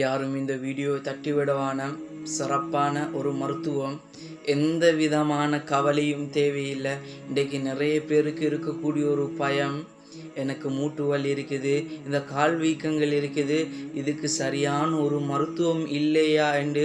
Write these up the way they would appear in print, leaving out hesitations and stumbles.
யாரும் இந்த வீடியோவை தட்டிவிடவான சிறப்பான ஒரு மருத்துவம். எந்த விதமான கவலையும் தேவையில்லை. இன்றைக்கு நிறைய பேருக்கு இருக்கக்கூடிய ஒரு பயம், எனக்கு மூட்டு வலி இருக்குது, இந்த கால் வீக்கங்கள் இருக்குது, இதுக்கு சரியான ஒரு மருத்துவம் இல்லையா என்று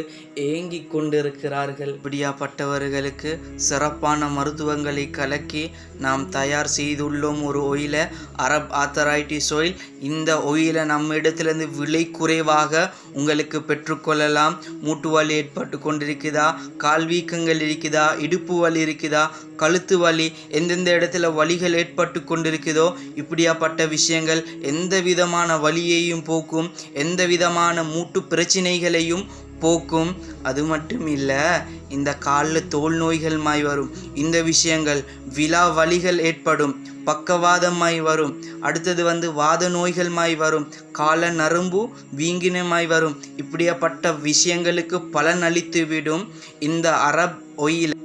ஏங்கி கொண்டிருக்கிறார்கள். இப்படியாப்பட்டவர்களுக்கு சிறப்பான மருத்துவங்களை கலக்கி நாம் தயார் செய்துள்ளோம் ஒரு ஒயிலை, அரப் ஆத்தரைட்டிஸ் ஆயில். இந்த ஒயிலை நம்ம இடத்துலேருந்து விலை குறைவாக உங்களுக்கு பெற்றுக்கொள்ளலாம். மூட்டு வலி ஏற்பட்டு கொண்டிருக்குதா, கால் வீக்கங்கள் இருக்குதா, இடுப்பு வலி இருக்குதா, கழுத்து வலி, எந்தெந்த இடத்துல வலிகள் ஏற்பட்டு கொண்டிருக்குதோ இப்படியாப்பட்ட விஷயங்கள் எந்த விதமான வலியையும் போக்கும், எந்த விதமான மூட்டு பிரச்சனைகளையும் போக்கும். அது மட்டும் இல்லை, இந்த காலில் தோல் நோய்கள் மாய் வரும், இந்த விஷயங்கள் விழா வலிகள் ஏற்படும், பக்கவாதமாய் வரும், அடுத்தது வாத நோய்கள் மாய் வரும், கால நரம்பு வீங்கினமாய் வரும். இப்படியாப்பட்ட விஷயங்களுக்கு பலன் அளித்து விடும் இந்த அரப் ஒயில்.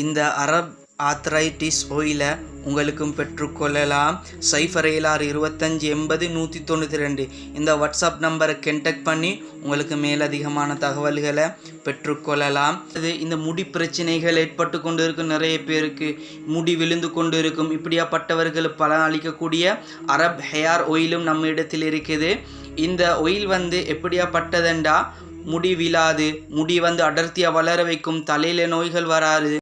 இந்த அரப் ஆத்தரைட்டிஸ் ஒயிலை உங்களுக்கும் பெற்றுக்கொள்ளலாம். 072580 192 இந்த வாட்ஸ்அப் நம்பரை கண்டெக்ட் பண்ணி உங்களுக்கு மேலதிகமான தகவல்களை பெற்றுக்கொள்ளலாம். இந்த முடி பிரச்சனைகள் ஏற்பட்டு கொண்டு இருக்கும், நிறைய பேருக்கு முடி விழுந்து கொண்டு இருக்கும். இப்படியாப்பட்டவர்கள் பலன் அளிக்கக்கூடிய அரப் ஹேர் ஒயிலும் நம்ம இடத்தில் இருக்குது. இந்த ஒயில் எப்படியாப்பட்டதுண்டா, முடி விழாது, முடி அடர்த்தியாக வளர வைக்கும், தலையில் நோய்கள் வராது.